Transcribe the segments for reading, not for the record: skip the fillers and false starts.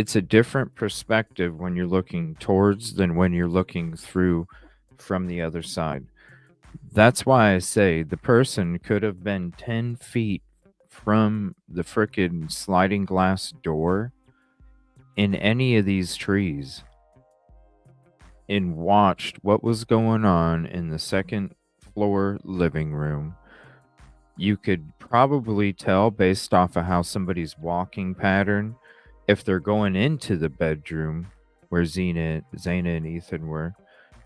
It's a different perspective when you're looking towards than when you're looking through from the other side. That's why I say the person could have been 10 feet from the frickin' sliding glass door in any of these trees and watched what was going on in the second floor living room. You could probably tell based off of how somebody's walking pattern if they're going into the bedroom where Zaina and Ethan were.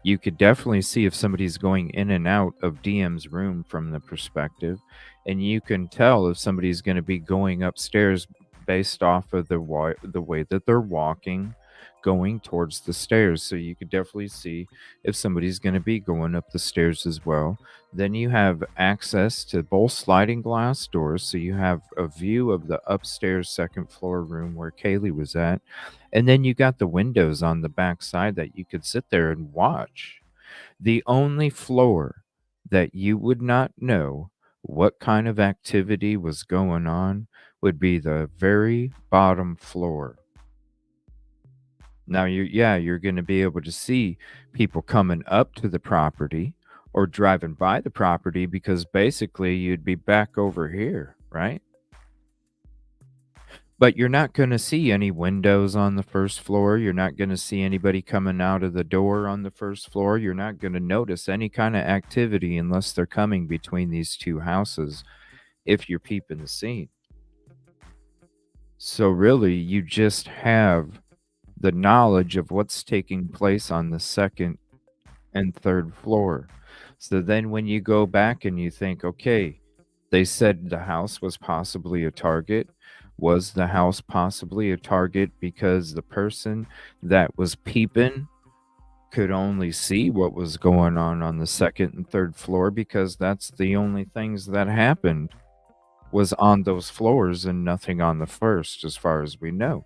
You could definitely see if somebody's going in and out of DM's room from the perspective, and you can tell if somebody's going to be going upstairs based off of the way that they're walking, going towards the stairs. So you could definitely see if somebody's going to be going up the stairs as well. Then you have access to both sliding glass doors, so you have a view of the upstairs second floor room where Kaylee was at. And then you got the windows on the back side that you could sit there and watch. The only floor that you would not know what kind of activity was going on would be the very bottom floor. Now you're going to be able to see people coming up to the property or driving by the property because basically you'd be back over here, right? But you're not gonna see any windows on the first floor, you're not gonna see anybody coming out of the door on the first floor, you're not gonna notice any kinda activity unless they're coming between these 2 houses if you're peeping the scene. So, really, you just have the knowledge of what's taking place on the 2nd and 3rd floor. So then when you go back and you think, "Okay, they said the house was possibly a target. Was the house possibly a target because the person that was peeping could only see what was going on the 2nd and 3rd floor because that's the only things that happened was on those floors and nothing on the 1st as far as we know."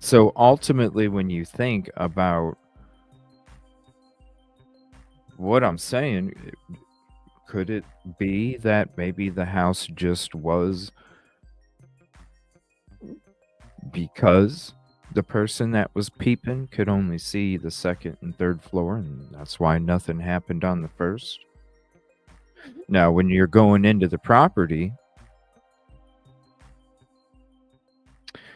So ultimately, when you think about what I'm saying, could it be that maybe the house just was because the person that was peeping could only see the 2nd and 3rd floor, and that's why nothing happened on the 1st? Now, when you're going into the property,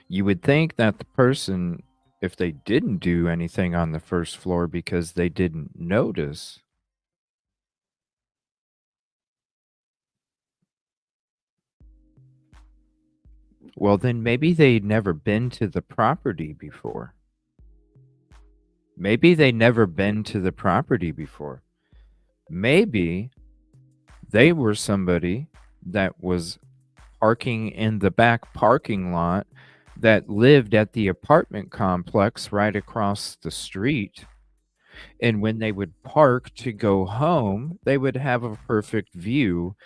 you would think that the person, if they didn't do anything on the 1st floor because they didn't notice, well, then maybe they'd never been to the property before. Maybe they never been to the property before. Maybe they were somebody that was parking in the back parking lot that lived at the apartment complex right across the street. And when they would park to go home, they would have a perfect view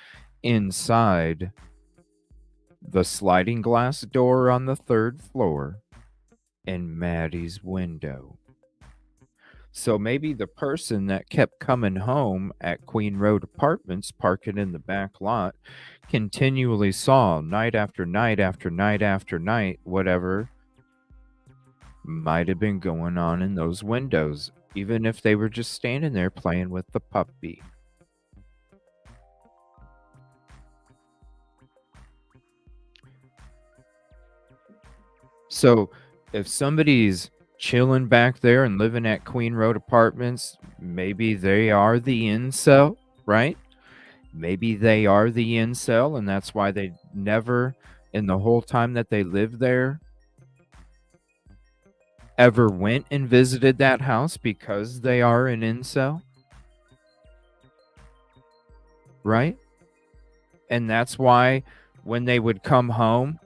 inside the sliding glass door on the 3rd floor and Maddie's window. So maybe the person that kept coming home at Queen Road Apartments, parking in the back lot, continually saw night after night after night after night whatever might have been going on in those windows, even if they were just standing there playing with the puppy. So if somebody's chilling back there and living at Queen Road Apartments, maybe they are the incel, right? Maybe they are the incel, and that's why they never, in the whole time that they lived there, ever went and visited that house because they are an incel, right? And that's why when they would come home,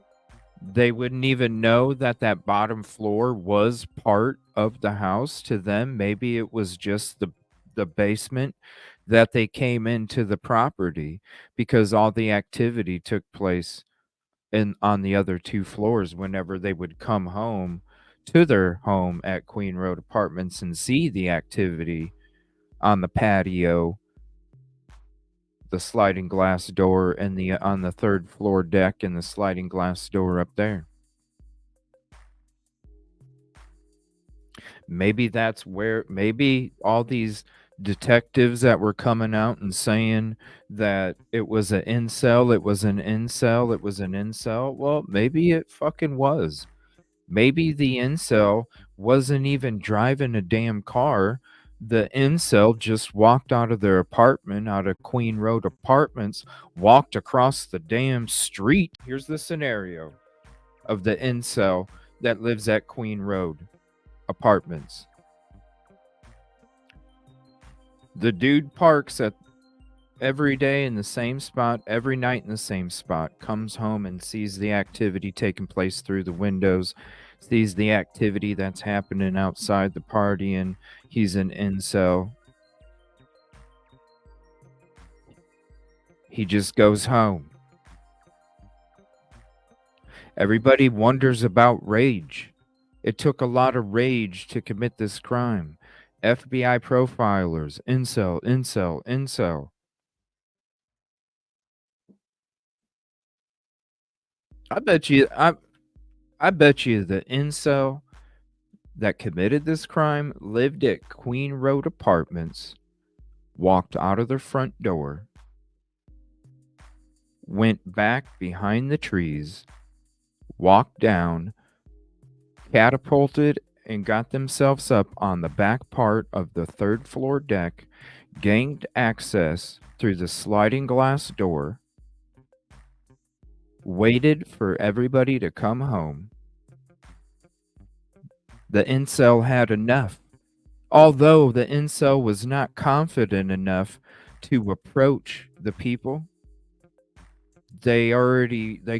they wouldn't even know that that bottom floor was part of the house to them. Maybe it was just the basement that they came into the property because all the activity took place in on the other 2 floors whenever they would come home to their home at Queen Road Apartments and see the activity on the patio, the sliding glass door and the on the third floor deck and the sliding glass door up there. Maybe that's where maybe all these detectives that were coming out and saying that it was an incel, it was an incel, it was an incel. Well, maybe it fucking was. Maybe the incel wasn't even driving a damn car. The incel just walked out of their apartment, out of Queen Road Apartments, walked across the damn street. Here's the scenario of the incel that lives at Queen Road Apartments. The dude parks at every day in the same spot, every night in the same spot, comes home and sees the activity taking place through the windows, sees the activity that's happening outside the party, and he's an incel. He just goes home. Everybody wonders about rage. It took a lot of rage to commit this crime. FBI profilers, incel, incel, incel. I bet you I bet you the incel that committed this crime lived at Queen Road Apartments, walked out of their front door, went back behind the trees, walked down, catapulted, and got themselves up on the back part of the third floor deck, gained access through the sliding glass door, waited for everybody to come home. The incel had enough. Although the incel was not confident enough to approach the people, they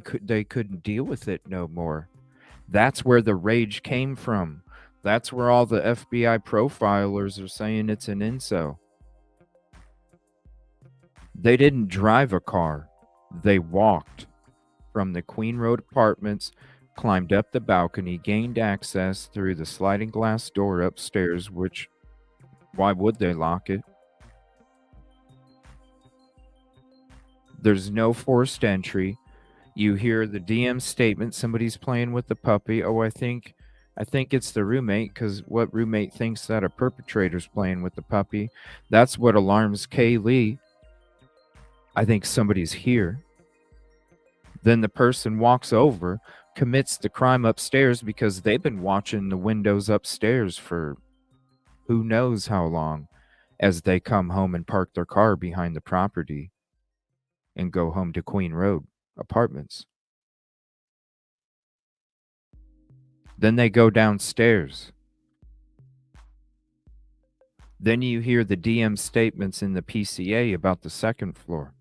couldn't deal with it no more. That's where the rage came from. That's where all the FBI profilers are saying it's an incel. They didn't drive a car. They walked from the Queen Road Apartments, climbed up the balcony, gained access through the sliding glass door upstairs, which why would they lock it? There's no forced entry. You hear the DM statement, somebody's playing with the puppy. Oh, I think it's the roommate, because what roommate thinks that a perpetrator's playing with the puppy? That's what alarms Kaylee. I think somebody's here. Then the person walks over, commits the crime upstairs because they've been watching the windows upstairs for who knows how long as they come home and park their car behind the property and go home to Queen Road Apartments. Then they go downstairs. Then you hear the DM statements in the PCA about the second floor.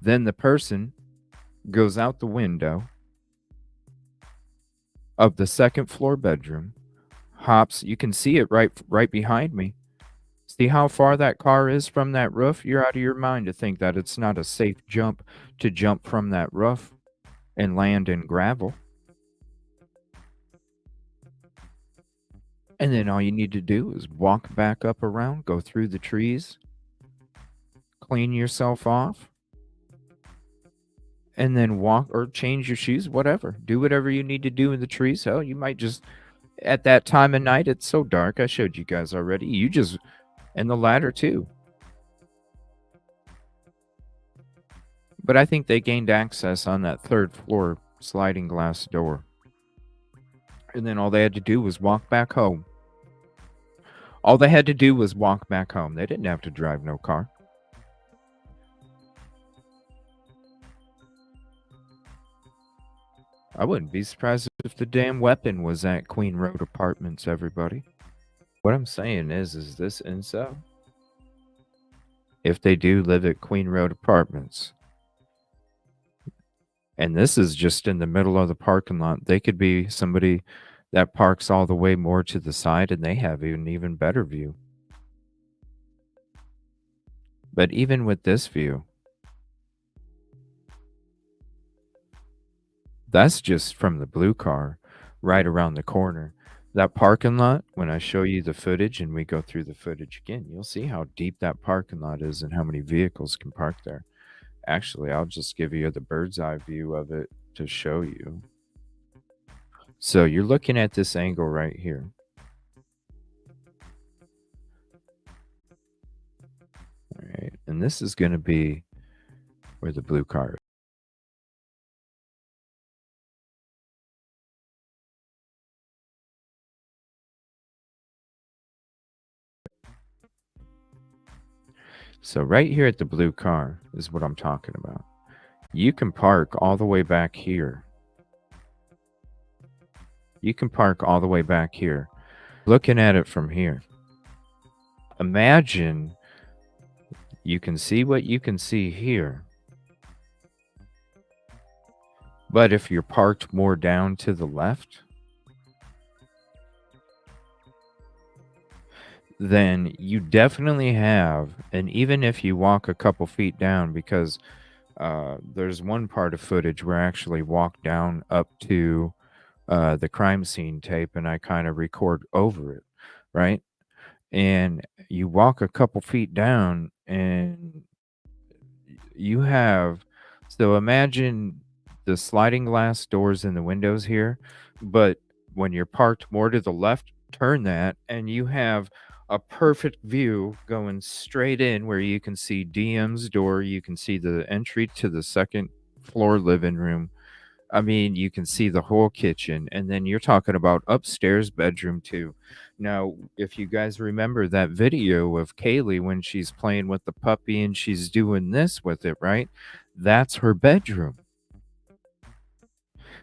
Then the person goes out the window of the second floor bedroom, hops. You can see it right behind me. See how far that car is from that roof? You're out of your mind to think that it's not a safe jump to jump from that roof and land in gravel. And then all you need to do is walk back up around, go through the trees, clean yourself off, and then walk or change your shoes, whatever. Do whatever you need to do in the trees. Hell, you might just, at that time of night, it's so dark. I showed you guys already. You just, and the ladder too. But I think they gained access on that third floor sliding glass door. And then all they had to do was walk back home. All they had to do was walk back home. They didn't have to drive no car. I wouldn't be surprised if the damn weapon was at Queen Road Apartments, everybody. What I'm saying is this incel? If they do live at Queen Road Apartments, and this is just in the middle of the parking lot, they could be somebody that parks all the way more to the side and they have an even better view. But even with this view, that's just from the blue car right around the corner. That parking lot, when I show you the footage and we go through the footage again, you'll see how deep that parking lot is and how many vehicles can park there. Actually, I'll just give you the bird's eye view of it to show you. So you're looking at this angle right here. All right. And this is going to be where the blue car is. So right here at the blue car is what I'm talking about. You can park all the way back here. You can park all the way back here. Looking at it from here. Imagine you can see what you can see here. But if you're parked more down to the left, then you definitely have, and even if you walk a couple feet down, because there's one part of footage where I actually walk down up to the crime scene tape and I kind of record over it, right? And you walk a couple feet down and you have, so imagine the sliding glass doors in the windows here, but when you're parked more to the left, turn that and you have a perfect view going straight in where you can see DM's door, you can see the entry to the second floor living room. I mean, you can see the whole kitchen, and then you're talking about upstairs bedroom too. Now, if you guys remember that video of Kaylee when she's playing with the puppy and she's doing this with it, right? That's her bedroom.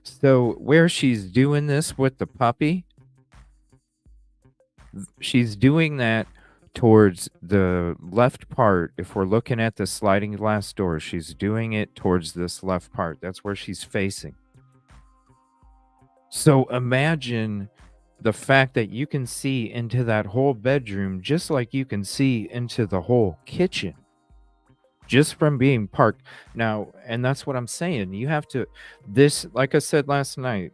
So, where she's doing this with the puppy, she's doing that towards the left part. If we're looking at the sliding glass door, she's doing it towards this left part. That's where she's facing. So imagine the fact that you can see into that whole bedroom just like you can see into the whole kitchen just from being parked. Now, and that's what I'm saying. You have to, this, like I said last night,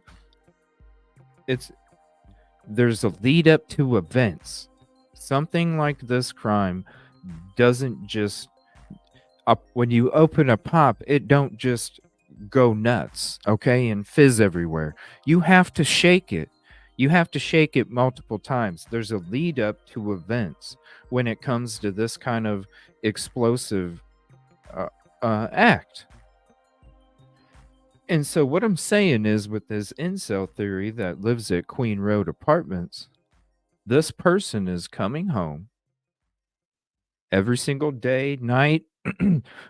it's, there's a lead up to events. Something like this crime doesn't just up when you open a pop, it don't just go nuts, okay, and fizz everywhere. You have to shake it. You have to shake it multiple times. There's a lead up to events when it comes to this kind of explosive uh, act. And so, what I'm saying is, with this incel theory that lives at Queen Road Apartments, this person is coming home every single day, night.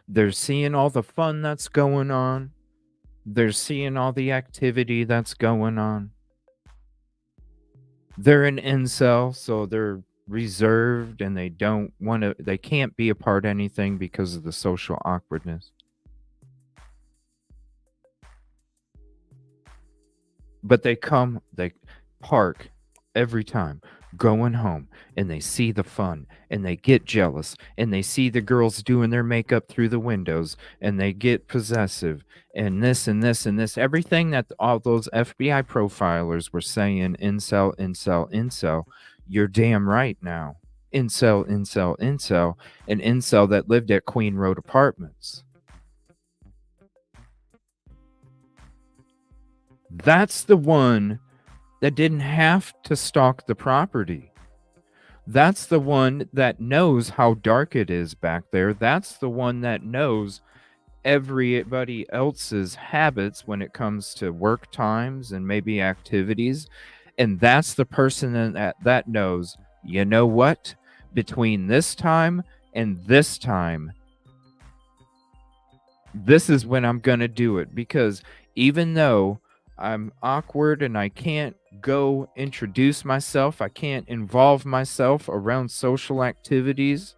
They're seeing all the fun that's going on. They're seeing all the activity that's going on. They're an incel, so they're reserved and they don't want to, they can't be a part of anything because of the social awkwardness. But they park every time going home and they see the fun and they get jealous and they see the girls doing their makeup through the windows and they get possessive and this and this and this. Everything that all those FBI profilers were saying, incel, incel, incel, you're damn right now. Incel, incel, incel, an incel that lived at Queen Road Apartments. That's the one that didn't have to stalk the property. That's the one that knows how dark it is back there. That's the one that knows everybody else's habits when it comes to work times and maybe activities. And that's the person that knows, you know what? Between this time and this time, this is when I'm going to do it, because even though I'm awkward and I can't go introduce myself, I can't involve myself around social activities,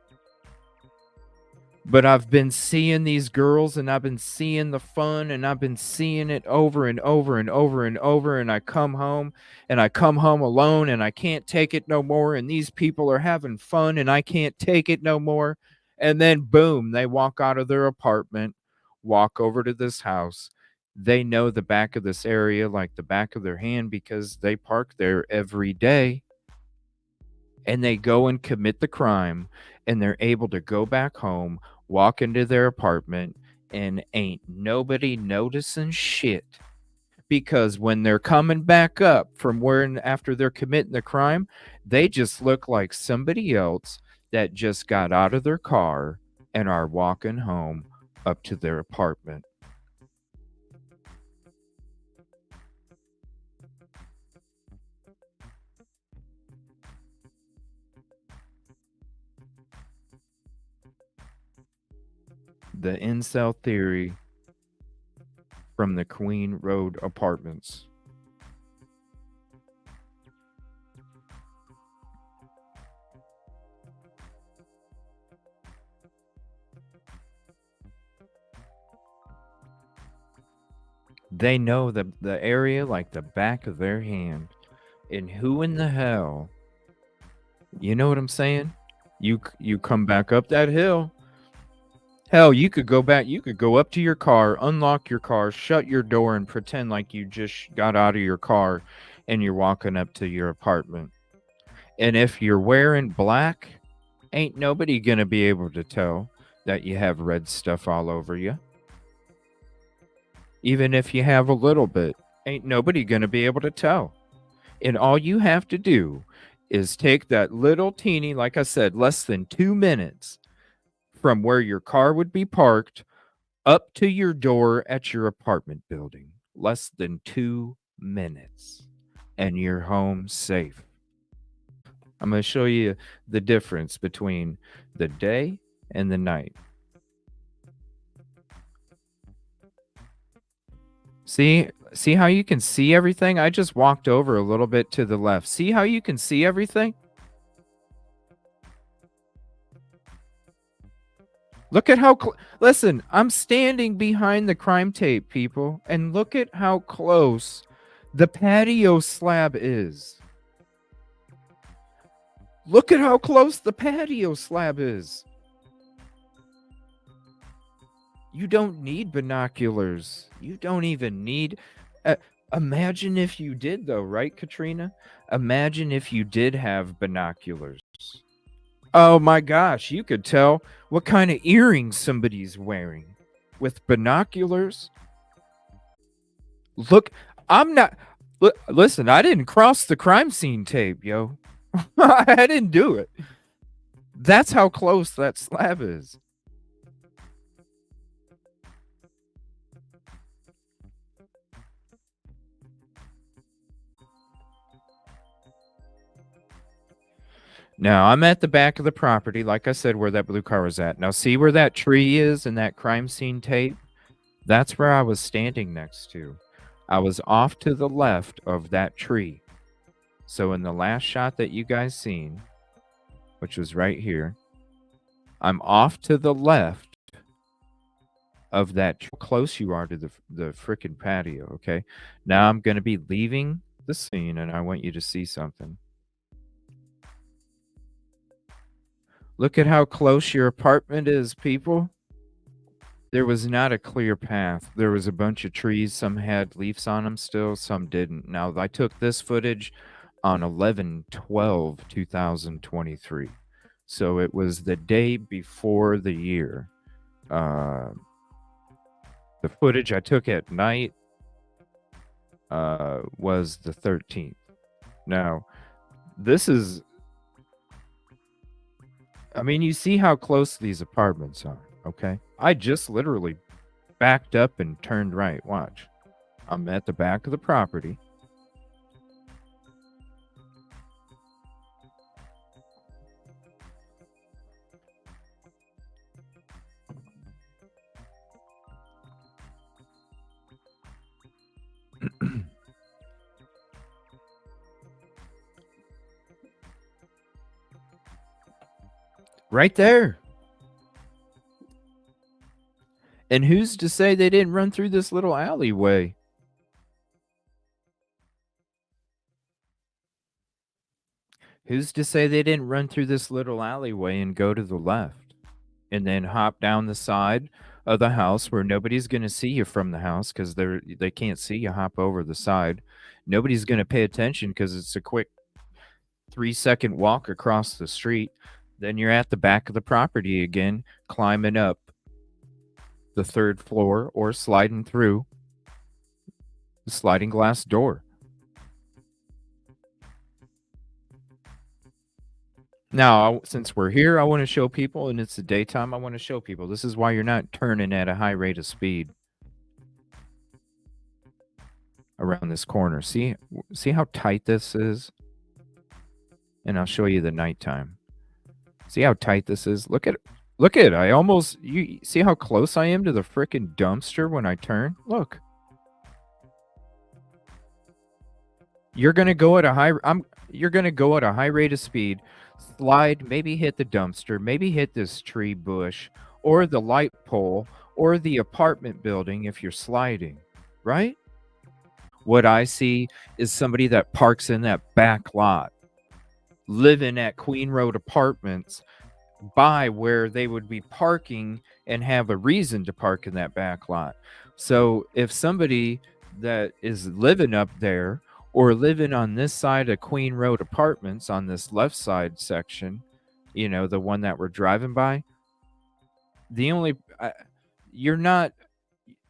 but I've been seeing these girls and I've been seeing the fun and I've been seeing it over and over and over and over. And I come home and I come home alone and I can't take it no more. And these people are having fun and I can't take it no more. And then boom, they walk out of their apartment, walk over to this house, They know the back of this area like the back of their hand because they park there every day, and they go and commit the crime, and they're able to go back home, walk into their apartment, and ain't nobody noticing shit. Because when they're coming back up from where after they're committing the crime, they just look like somebody else that just got out of their car and are walking home up to their apartment. The incel theory from the Queen Road apartments. They know the area like the back of their hand. And who in the hell, you know what I'm saying? You come back up that hill. Hell, you could go back, you could go up to your car, unlock your car, shut your door, and pretend like you just got out of your car and you're walking up to your apartment. And if you're wearing black, ain't nobody gonna be able to tell that you have red stuff all over you. Even if you have a little bit, ain't nobody gonna be able to tell. And all you have to do is take that little teeny, like I said, less than 2 minutes from where your car would be parked up to your door at your apartment building. Less than 2 minutes, and you're home safe. I'm going to show you the difference between the day and the night. See how you can see everything? I just walked over a little bit to the left. See how you can see everything? Look at how listen, I'm standing behind the crime tape, people, and look at how close the patio slab is. Look at how close the patio slab is. You don't need binoculars. You don't even need. Imagine if you did, though, right, Katrina? Imagine if you did have binoculars. Oh my gosh, you could tell what kind of earrings somebody's wearing with binoculars. Look, I'm not. Listen, I didn't cross the crime scene tape, yo. I didn't do it. That's how close that slab is. Now, I'm at the back of the property, like I said, where that blue car was at. Now, see where that tree is in that crime scene tape? That's where I was standing next to. I was off to the left of that tree. So, in the last shot that you guys seen, which was right here, I'm off to the left of that. How close you are to the frickin' patio, okay? Now, I'm going to be leaving the scene, and I want you to see something. Look at how close your apartment is, people. There was not a clear path. There was a bunch of trees. Some had leaves on them still, some didn't. Now, I took this footage on 11/12/2023. So it was the day before the year. Uh, the footage I took at night was the 13th. Now, this is, I mean, you see how close these apartments are, okay? I just literally backed up and turned right. Watch. I'm at the back of the property. Right there. And who's to say they didn't run through this little alleyway? Who's to say they didn't run through this little alleyway and go to the left and then hop down the side of the house where nobody's gonna see you from the house because they can't see you hop over the side. Nobody's gonna pay attention because it's a quick 3-second walk across the street. Then you're at the back of the property again, climbing up the 3rd floor or sliding through the sliding glass door. Now, since we're here, I wanna show people and it's the daytime, I wanna show people this is why you're not turning at a high rate of speed around this corner. See how tight this is? And I'll show you the nighttime. See how tight this is? Look at it. I almost you see how close I am to the frickin' dumpster when I turn? Look. You're gonna go at a high I'm you're gonna go at a high rate of speed, slide, maybe hit the dumpster, maybe hit this tree bush, or the light pole, or the apartment building if you're sliding, right? What I see is somebody that parks in that back lot, living at Queen Road Apartments by where they would be parking and have a reason to park in that back lot. So if somebody that is living up there or living on this side of Queen Road Apartments on this left side section, the one that we're driving by, the only you're not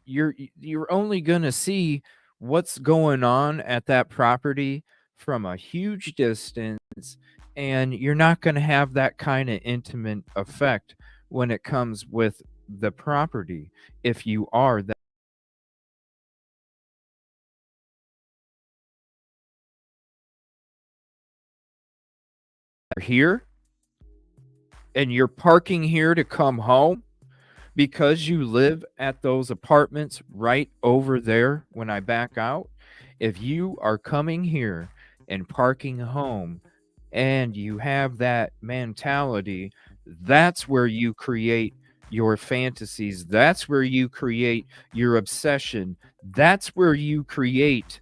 you're only going to see what's going on at that property from a huge distance, and you're not going to have that kind of intimate effect when it comes with the property if you are that here and you're parking here to come home because you live at those apartments right over there when I back out. If you are coming here and parking home and you have that mentality, that's where you create your fantasies. That's where you create your obsession. That's where you create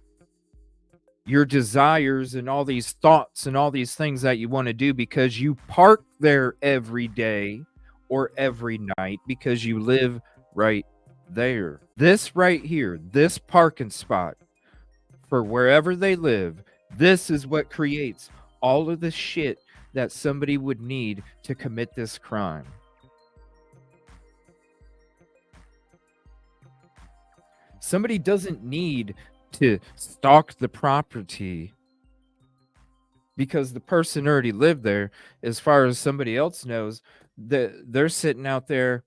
your desires and all these thoughts and all these things that you want to do because you park there every day or every night because you live right there. This right here, this parking spot for wherever they live, this is what creates all of the shit that somebody would need to commit this crime. Somebody doesn't need to stalk the property because the person already lived there. As far as somebody else knows, they're sitting out there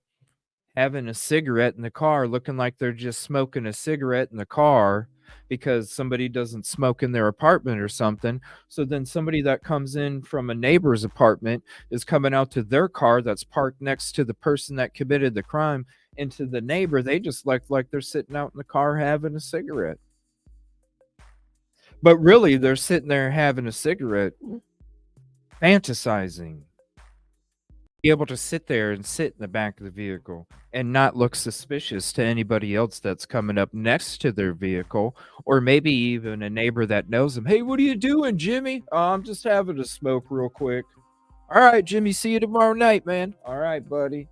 having a cigarette in the car, looking like they're just smoking a cigarette in the car because somebody doesn't smoke in their apartment or something. So then somebody that comes in from a neighbor's apartment is coming out to their car that's parked next to the person that committed the crime. And to the neighbor, they just look like they're sitting out in the car having a cigarette. But really, they're sitting there having a cigarette, fantasizing. Be able to sit there and sit in the back of the vehicle and not look suspicious to anybody else that's coming up next to their vehicle, or maybe even a neighbor that knows them. "Hey, what are you doing, Jimmy?" "Oh, I'm just having a smoke real quick." "All right, Jimmy, see you tomorrow night, man." "All right, buddy."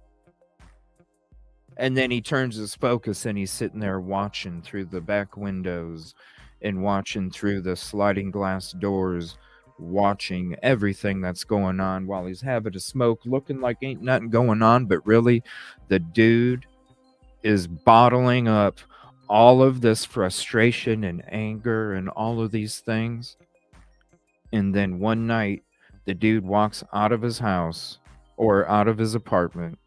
And then he turns his focus and he's sitting there watching through the back windows and watching through the sliding glass doors, watching everything that's going on while he's having a smoke, looking like ain't nothing going on. But really, the dude is bottling up all of this frustration and anger and all of these things. And then one night, the dude walks out of his house or out of his apartment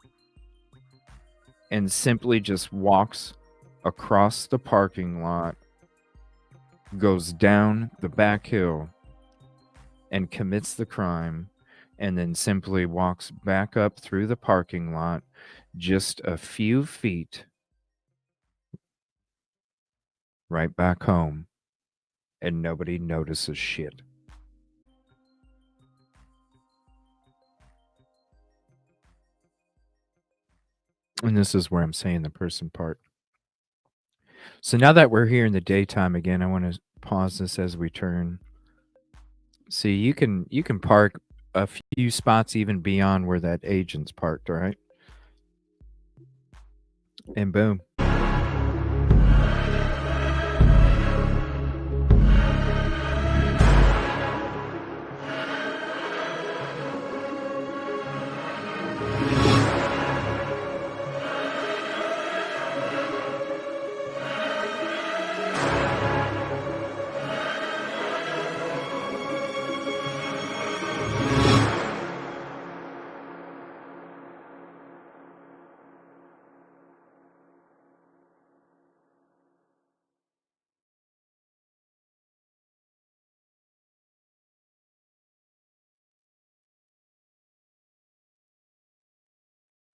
and simply just walks across the parking lot, goes down the back hill, and commits the crime, and then simply walks back up through the parking lot just a few feet right back home, and nobody notices shit. And this is where I'm saying the person part. So now that we're here in the daytime again, I want to pause this as we turn. See, you can park a few spots even beyond where that agent's parked, all right? And boom.